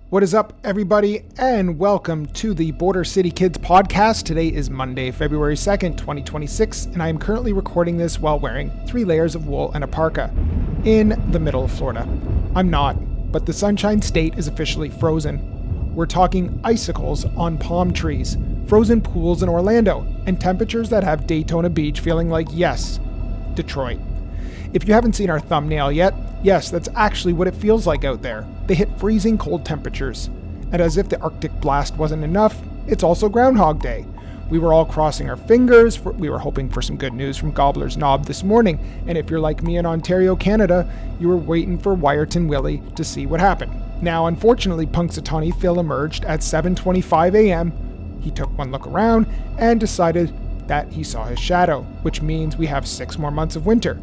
What is up, everybody, and welcome to the Border City Kids podcast. Today is Monday, February 2nd, 2026, and I am currently recording this while wearing 3 layers of wool and a parka in the middle of Florida. I'm not, but the Sunshine State is officially frozen. We're talking icicles on palm trees, frozen pools in Orlando, and temperatures that have Daytona Beach feeling like, yes, Detroit. If you haven't seen our thumbnail yet, yes, that's actually what it feels like out there. They hit freezing cold temperatures. And as if the Arctic blast wasn't enough, it's also Groundhog Day. We were all crossing our fingers. We were hoping for some good news from Gobbler's Knob this morning. And if you're like me in Ontario, Canada, you were waiting for Wyerton Willie to see what happened. Now, unfortunately, Punxsutawney Phil emerged at 7:25 a.m. He took one look around and decided that he saw his shadow, which means we have 6 more months of winter.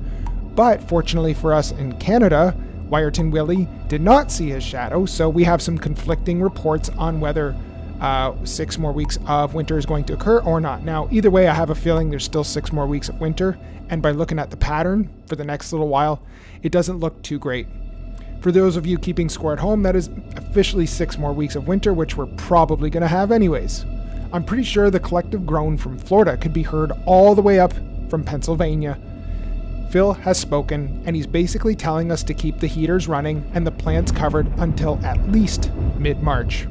But fortunately for us in Canada, Wyerton Willie did not see his shadow, so we have some conflicting reports on whether 6 more weeks of winter is going to occur or not. Now, either way, I have a feeling there's still 6 more weeks of winter, and by looking at the pattern for the next little while, it doesn't look too great. For those of you keeping score at home, that is officially 6 more weeks of winter, which we're probably going to have anyways. I'm pretty sure the collective groan from Florida could be heard all the way up from Pennsylvania. Phil has spoken, and he's basically telling us to keep the heaters running and the plants covered until at least mid-March.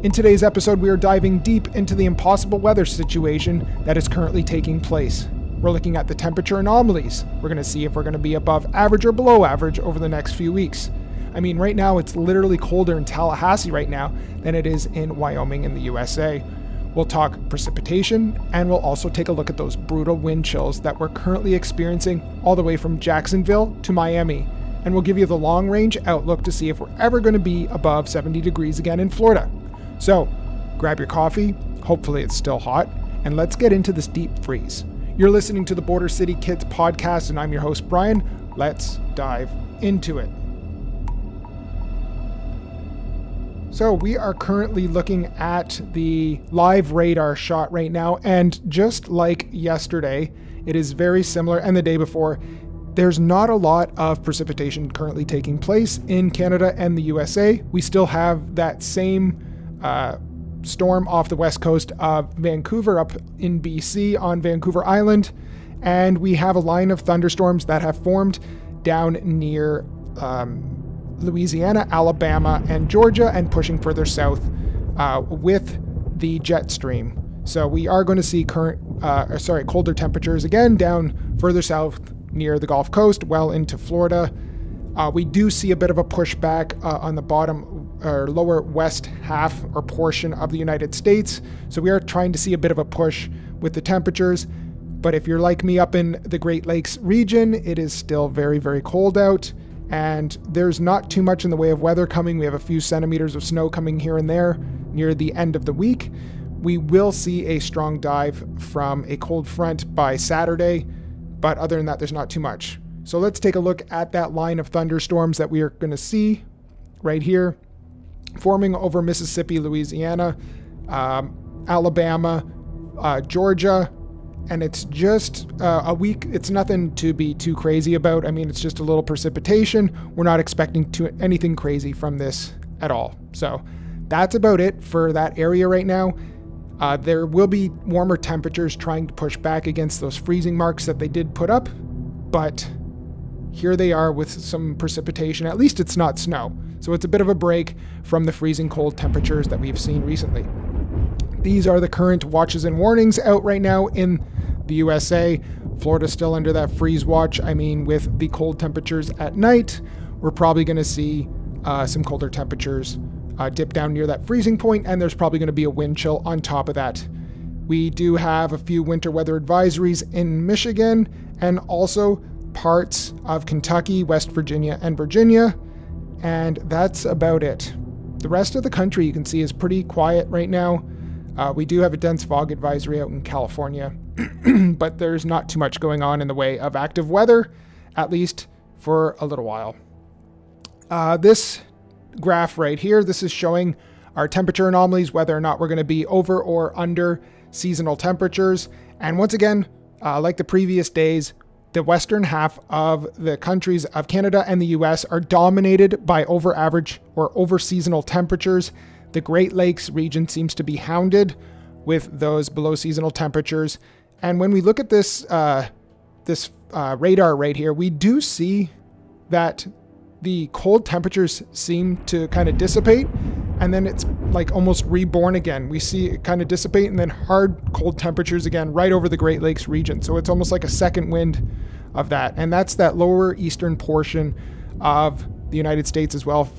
In today's episode, we are diving deep into the impossible weather situation that is currently taking place. We're looking at the temperature anomalies. We're going to see if we're going to be above average or below average over the next few weeks. I mean, right now it's literally colder in Tallahassee right now than it is in Wyoming in the USA. We'll talk precipitation, and we'll also take a look at those brutal wind chills that we're currently experiencing all the way from Jacksonville to Miami. And we'll give you the long-range outlook to see if we're ever going to be above 70 degrees again in Florida. So, grab your coffee, hopefully it's still hot, and let's get into this deep freeze. You're listening to the Border City Kids podcast, and I'm your host, Brian. Let's dive into it. So we are currently looking at the live radar shot right now, and just like yesterday, it is very similar, and the day before, there's not a lot of precipitation currently taking place in Canada and the USA. We still have that same storm off the west coast of Vancouver up in BC on Vancouver Island, and we have a line of thunderstorms that have formed down near Louisiana, Alabama, and Georgia, and pushing further south with the jet stream. So we are going to see colder temperatures again down further south near the Gulf Coast, well into Florida. We do see a bit of a pushback on the bottom or lower west half or portion of the United States. So we are trying to see a bit of a push with the temperatures. But if you're like me up in the Great Lakes region, it is still very, very cold out. And there's not too much in the way of weather coming. We have a few centimeters of snow coming here and there near the end of the week. We will see a strong dive from a cold front by Saturday, but other than that, there's not too much. So let's take a look at that line of thunderstorms that we are going to see right here, forming over Mississippi, Louisiana, Alabama, Georgia. And it's just a week. It's nothing to be too crazy about. I mean, it's just a little precipitation. We're not expecting anything crazy from this at all. So that's about it for that area right now. There will be warmer temperatures trying to push back against those freezing marks that they did put up. But here they are with some precipitation. At least it's not snow. So it's a bit of a break from the freezing cold temperatures that we've seen recently. These are the current watches and warnings out right now in the USA. Florida's still under that freeze watch. I mean, with the cold temperatures at night, we're probably going to see some colder temperatures dip down near that freezing point, and there's probably going to be a wind chill on top of that. We do have a few winter weather advisories in Michigan and also parts of Kentucky, West Virginia, and Virginia, and that's about it. The rest of the country, you can see, is pretty quiet right now. We do have a dense fog advisory out in California, but there's not too much going on in the way of active weather, at least for a little while. This graph right here, this is showing our temperature anomalies, whether or not we're going to be over or under seasonal temperatures. And once again, like the previous days, the western half of the countries of Canada and the US are dominated by over average or over seasonal temperatures. The Great Lakes region seems to be hounded with those below seasonal temperatures. And when we look at this radar right here, we do see that the cold temperatures seem to kind of dissipate, and then it's like almost reborn again. We see it kind of dissipate and then hard cold temperatures again right over the Great Lakes region. So it's almost like a second wind of that. And that's that lower eastern portion of the United States as well,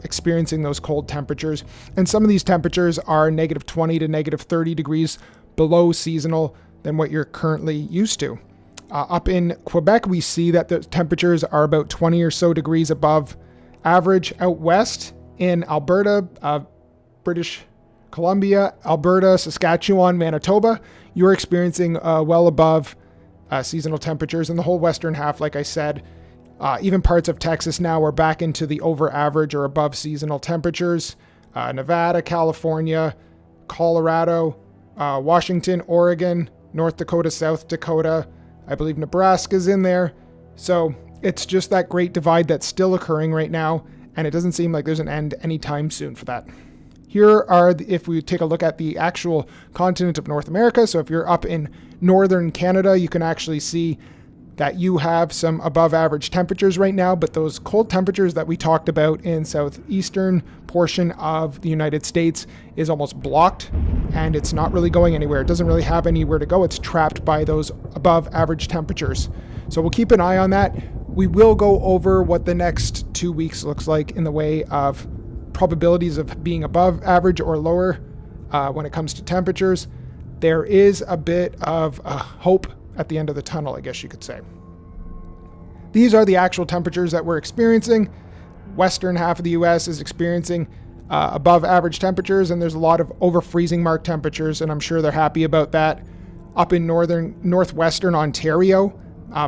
experiencing those cold temperatures. And some of these temperatures are negative 20 to negative 30 degrees below seasonal than what you're currently used to. Up in Quebec, we see that the temperatures are about 20 or so degrees above average. Out west in Alberta, British Columbia, Alberta, Saskatchewan, Manitoba, you're experiencing well above seasonal temperatures. In the whole western half, like I said, even parts of Texas now are back into the over average or above seasonal temperatures. Nevada, California, Colorado, Washington, Oregon, North Dakota, South Dakota, I believe Nebraska's in there. So it's just that great divide that's still occurring right now, and it doesn't seem like there's an end anytime soon for that. Here are, if we take a look at the actual continent of North America, so if you're up in northern Canada, you can actually see that you have some above average temperatures right now, but those cold temperatures that we talked about in southeastern portion of the United States is almost blocked, and it's not really going anywhere. It doesn't really have anywhere to go. It's trapped by those above average temperatures. So we'll keep an eye on that. We will go over what the next 2 weeks looks like in the way of probabilities of being above average or lower when it comes to temperatures. There is a bit of hope at the end of the tunnel, I guess you could say. These are the actual temperatures that we're experiencing. Western half of the US is experiencing above average temperatures, and there's a lot of over freezing mark temperatures, and I'm sure they're happy about that. Up in northwestern Ontario,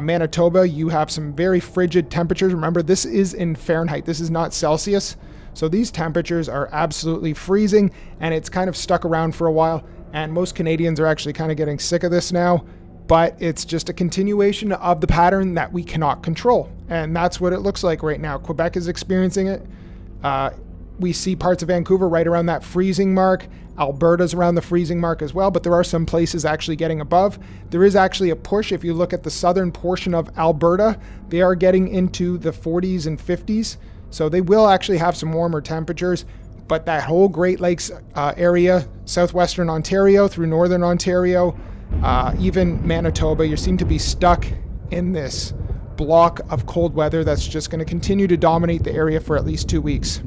Manitoba, you have some very frigid temperatures. Remember, this is in Fahrenheit. This is not Celsius. So these temperatures are absolutely freezing, and it's kind of stuck around for a while, and most Canadians are actually kind of getting sick of this now. But it's just a continuation of the pattern that we cannot control. And that's what it looks like right now. Quebec is experiencing it. We see parts of Vancouver right around that freezing mark. Alberta's around the freezing mark as well, but there are some places actually getting above. There is actually a push. If you look at the southern portion of Alberta, they are getting into the 40s and 50s. So they will actually have some warmer temperatures. But that whole Great Lakes area, southwestern Ontario through northern Ontario, even Manitoba, you seem to be stuck in this block of cold weather that's just going to continue to dominate the area for at least 2 weeks.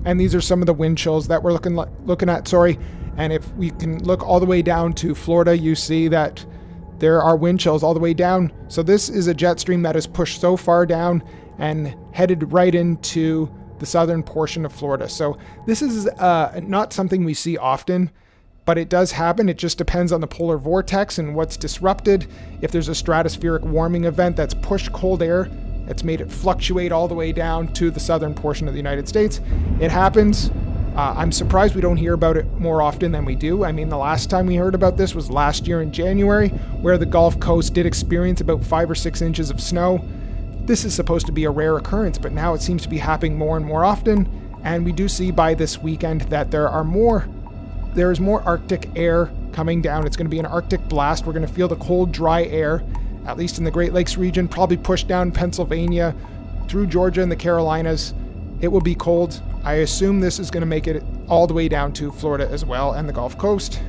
And these are some of the wind chills that we're looking at. And if we can look all the way down to Florida, you see that there are wind chills all the way down. So this is a jet stream that is pushed so far down and headed right into the southern portion of Florida. So this is not something we see often, but it does happen. It just depends on the polar vortex and what's disrupted. If there's a stratospheric warming event that's pushed cold air, it's made it fluctuate all the way down to the southern portion of the United States. It happens. I'm surprised we don't hear about it more often than we do. I mean, the last time we heard about this was last year in January, where the Gulf Coast did experience about 5 or 6 inches of snow. This is supposed to be a rare occurrence, but now it seems to be happening more and more often. And we do see by this weekend that there is more Arctic air coming down. It's going to be an Arctic blast. We're going to feel the cold, dry air, at least in the Great Lakes region, probably push down Pennsylvania, through Georgia and the Carolinas. It will be cold. I assume this is going to make it all the way down to Florida as well, and the Gulf Coast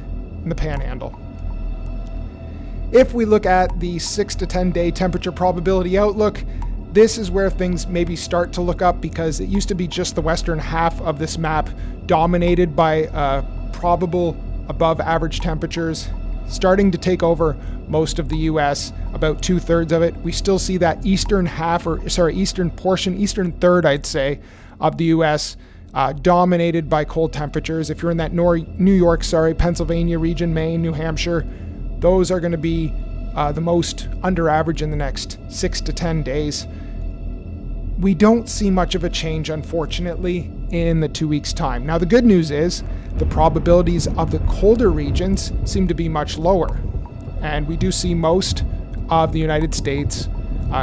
and the Panhandle. If we look at the 6 to 10 day temperature probability outlook, this is where things maybe start to look up, because it used to be just the western half of this map dominated by probable above average temperatures, starting to take over most of the US, about 2/3 of it. We still see that eastern third, I'd say, of the US dominated by cold temperatures. If you're in that New York, Pennsylvania region, Maine, New Hampshire, those are going to be the most under average in the next 6 to 10 days. We don't see much of a change, unfortunately, in the 2 weeks' time. Now, the good news is the probabilities of the colder regions seem to be much lower. And we do see most of the United States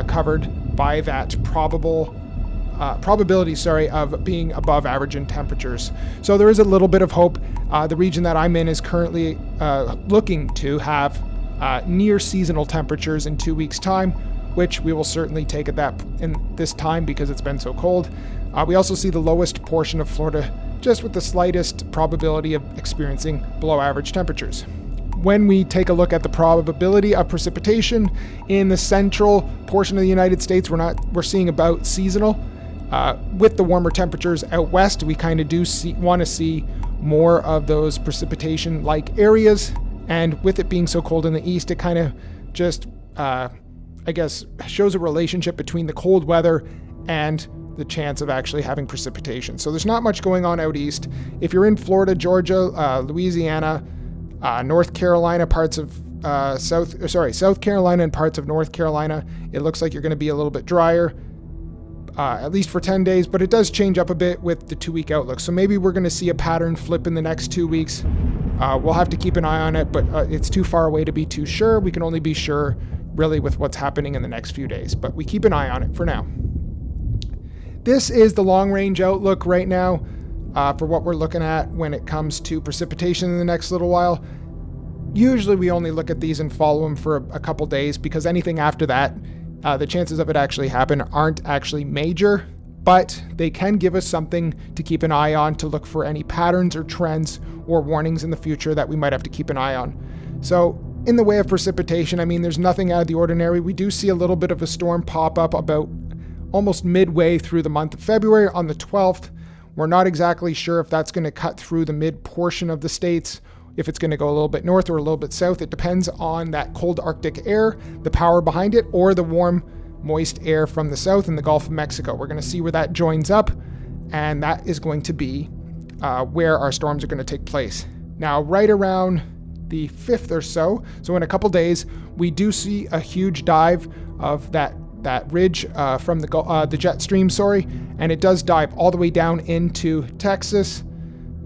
covered by that probability of being above average in temperatures. So there is a little bit of hope. The region that I'm in is currently looking to have near seasonal temperatures in 2 weeks' time, which we will certainly take at that in this time because it's been so cold. We also see the lowest portion of Florida just with the slightest probability of experiencing below average temperatures. When we take a look at the probability of precipitation in the central portion of the United States, we're seeing about seasonal. With the warmer temperatures out west, we kind of do want to see more of those precipitation-like areas. And with it being so cold in the east, it kind of just, shows a relationship between the cold weather and the chance of actually having precipitation. So there's not much going on out east. If you're in Florida, Georgia, Louisiana, North Carolina, parts of South Carolina and parts of North Carolina, it looks like you're going to be a little bit drier, at least for 10 days, but it does change up a bit with the 2-week outlook. So maybe we're going to see a pattern flip in the next 2 weeks. We'll have to keep an eye on it, but it's too far away to be too sure. We can only be sure really with what's happening in the next few days, but we keep an eye on it for now. This is the long-range outlook right now for what we're looking at when it comes to precipitation in the next little while. Usually we only look at these and follow them for a couple days because anything after that, the chances of it actually happen aren't actually major, but they can give us something to keep an eye on to look for any patterns or trends or warnings in the future that we might have to keep an eye on. So in the way of precipitation, I mean, there's nothing out of the ordinary. We do see a little bit of a storm pop up about almost midway through the month of February on the 12th. We're not exactly sure if that's going to cut through the mid portion of the states, if it's going to go a little bit north or a little bit south. It depends on that cold Arctic air, the power behind it, or the warm, moist air from the south in the Gulf of Mexico. We're going to see where that joins up, and that is going to be where our storms are going to take place. Now, right around the 5th or so in a couple days, we do see a huge dive of that ridge from the jet stream, and it does dive all the way down into Texas.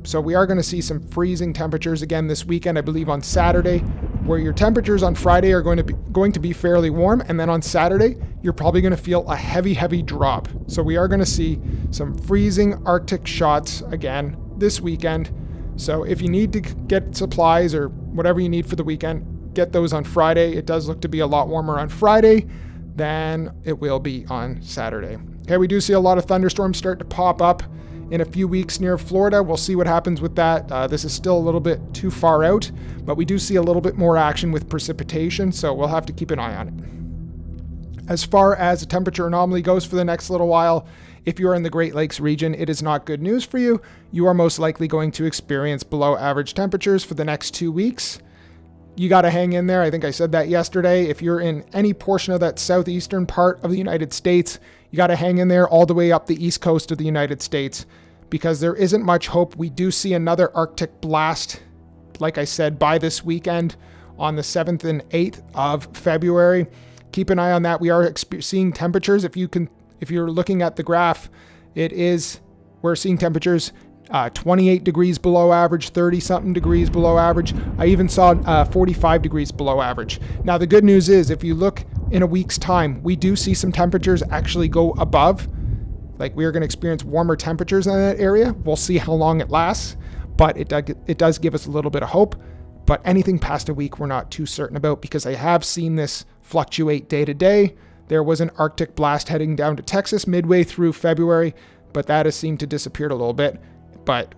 So we are going to see some freezing temperatures again this weekend, I believe on Saturday, where your temperatures on Friday are going to be fairly warm, and then on Saturday you're probably going to feel a heavy drop. So we are going to see some freezing Arctic shots again this weekend. So if you need to get supplies or whatever you need for the weekend, get those on Friday. It does look to be a lot warmer on Friday than it will be on Saturday. Okay, we do see a lot of thunderstorms start to pop up in a few weeks near Florida. We'll see what happens with that. This is still a little bit too far out, but we do see a little bit more action with precipitation, so we'll have to keep an eye on it. As far as the temperature anomaly goes for the next little while, if you're in the Great Lakes region, it is not good news for you. You are most likely going to experience below average temperatures for the next 2 weeks. You got to hang in there. I think I said that yesterday. If you're in any portion of that southeastern part of the United States, you got to hang in there all the way up the east coast of the United States because there isn't much hope. We do see another Arctic blast, like I said, by this weekend on the 7th and 8th of February. Keep an eye on that. We are seeing temperatures. If you're looking at the graph, we're seeing temperatures 28 degrees below average, 30-something degrees below average. I even saw 45 degrees below average. Now, the good news is if you look in a week's time, we do see some temperatures actually go above. Like we are going to experience warmer temperatures in that area. We'll see how long it lasts, but it does give us a little bit of hope. But anything past a week, we're not too certain about because I have seen this fluctuate day to day. There was an Arctic blast heading down to Texas midway through February, but that has seemed to disappear a little bit. But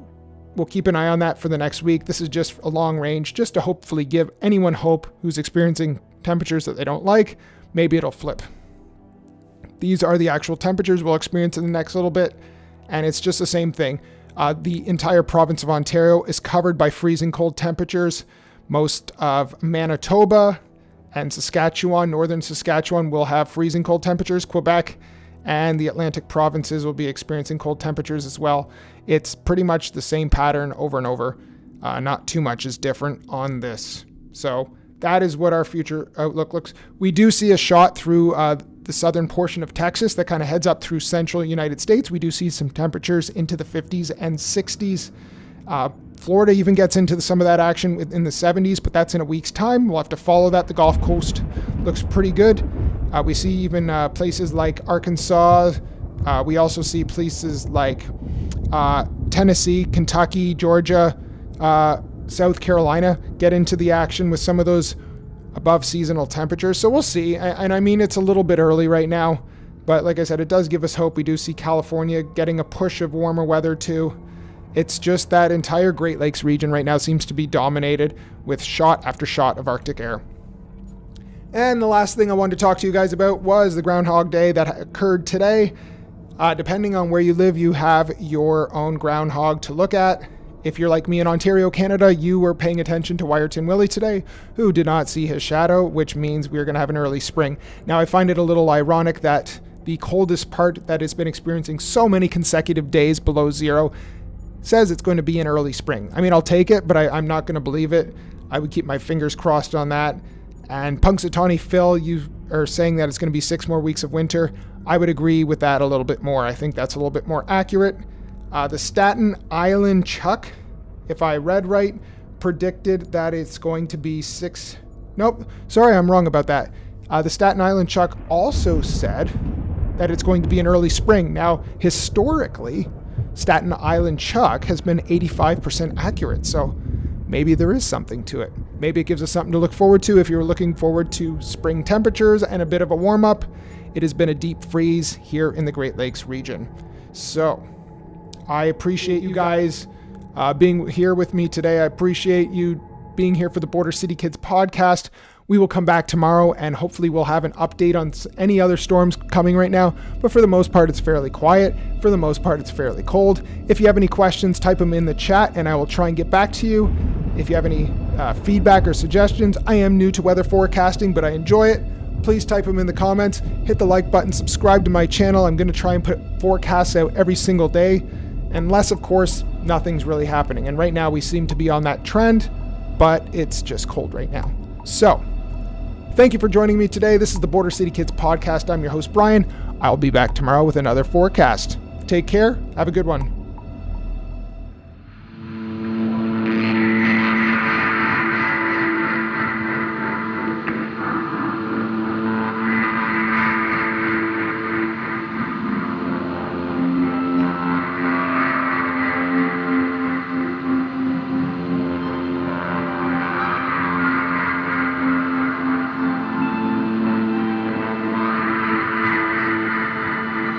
we'll keep an eye on that for the next week. This is just a long range, just to hopefully give anyone hope who's experiencing temperatures that they don't like. Maybe it'll flip. These are the actual temperatures we'll experience in the next little bit, and it's just the same thing. The entire province of Ontario is covered by freezing cold temperatures. Most of Manitoba and Saskatchewan, northern Saskatchewan, will have freezing cold temperatures. Quebec and the Atlantic provinces will be experiencing cold temperatures as well. It's pretty much the same pattern over and over. Not too much is different on this. So that is what our future outlook looks. We do see a shot through the southern portion of Texas that kind of heads up through central United States. We do see some temperatures into the 50s and 60s. Florida even gets into some of that action in the 70s, but that's in a week's time. We'll have to follow that. The Gulf Coast looks pretty good. We see even places like Arkansas. We also see places like Tennessee, Kentucky, Georgia, South Carolina get into the action with some of those above seasonal temperatures. So we'll see. And I mean, it's a little bit early right now, but like I said, it does give us hope. We do see California getting a push of warmer weather too. It's just that entire Great Lakes region right now seems to be dominated with shot after shot of Arctic air. And the last thing I wanted to talk to you guys about was the Groundhog Day that occurred today. Depending on where you live, you have your own groundhog to look at. If you're like me in Ontario, Canada, you were paying attention to Wiarton Willie today, who did not see his shadow, which means we're going to have an early spring. Now, I find it a little ironic that the coldest part that has been experiencing so many consecutive days below zero says it's going to be in early spring. I mean, I'll take it, but I'm not going to believe it. I would keep my fingers crossed on that. And Punxsutawney Phil, you are saying that it's going to be 6 more weeks of winter. I would agree with that a little bit more. I think that's a little bit more accurate. The Staten Island Chuck, if I read right, predicted that it's going to be 6... Nope, sorry, I'm wrong about that. The Staten Island Chuck also said that it's going to be in early spring. Now, historically, Staten Island Chuck has been 85% accurate, so maybe there is something to it. Maybe it gives us something to look forward to if you're looking forward to spring temperatures and a bit of a warm-up. It has been a deep freeze here in the Great Lakes region. So, I appreciate you guys being here with me today. I appreciate you being here for the Border City Kids podcast. We will come back tomorrow and hopefully we'll have an update on any other storms coming right now. But for the most part, it's fairly quiet. For the most part, it's fairly cold. If you have any questions, type them in the chat and I will try and get back to you. If you have any feedback or suggestions, I am new to weather forecasting, but I enjoy it. Please type them in the comments. Hit the like button, subscribe to my channel. I'm going to try and put forecasts out every single day. Unless, of course, nothing's really happening. And right now we seem to be on that trend, but it's just cold right now. So, thank you for joining me today. This is the Border City Kids podcast. I'm your host, Brian. I'll be back tomorrow with another forecast. Take care. Have a good one.